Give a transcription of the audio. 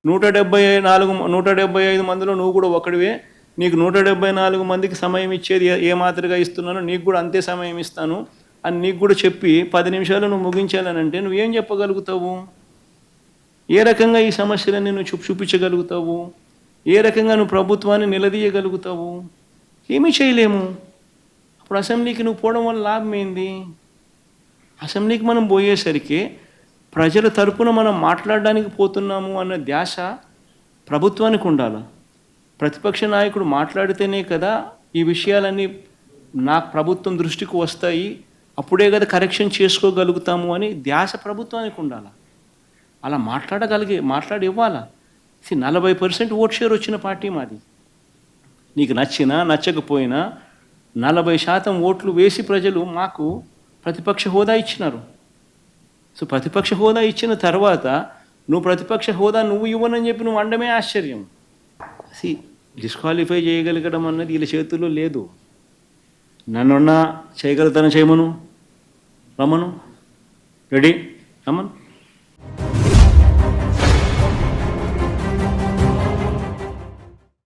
175 మందిలో నువ్వు కూడా ఒకడివే. నీకు 174 మందికి సమయం ఇచ్చేది ఏ మాదిరిగా ఇస్తున్నానో నీకు కూడా అంతే సమయం ఇస్తాను అని నీకు కూడా చెప్పి 10 నిమిషాలు నువ్వు ముగించాలనంటే నువ్వేం చెప్పగలుగుతావు? ఏ రకంగా ఈ సమస్యలన్నీ నువ్వు చూపించగలుగుతావు? ఏ రకంగా నువ్వు ప్రభుత్వాన్ని నిలదీయగలుగుతావు? ఏమీ చేయలేము. అప్పుడు అసెంబ్లీకి నువ్వు పోవడం వల్ల లాభం ఏంది? అసెంబ్లీకి మనం పోయేసరికి ప్రజల తరపున మనం మాట్లాడడానికి పోతున్నాము అన్న ధ్యాస ప్రభుత్వానికి ఉండాలి. ప్రతిపక్ష నాయకుడు మాట్లాడితేనే కదా ఈ విషయాలన్నీ నాకు ప్రభుత్వం దృష్టికి వస్తాయి, అప్పుడే కదా కరెక్షన్ చేసుకోగలుగుతాము అని ధ్యాస ప్రభుత్వానికి ఉండాలి. అలా మాట్లాడి ఇవ్వాలా. 40% ఓట్ షేర్ వచ్చిన పార్టీ మాది. నీకు నచ్చినా నచ్చకపోయినా 40% ఓట్లు వేసి ప్రజలు మాకు ప్రతిపక్ష హోదా ఇచ్చినారు. సో ప్రతిపక్ష హోదా ఇచ్చిన తర్వాత నువ్వు ప్రతిపక్ష హోదా నువ్వు ఇవ్వనని చెప్పి నువ్వు అనడమే ఆశ్చర్యం. డిస్క్వాలిఫై చేయగలగడం అన్నది వీళ్ళ చేతుల్లో లేదు. నన్నున్నా చేయగలుగుతాను, చేయమను, రమ్మను, రెడీ, రమ్మను.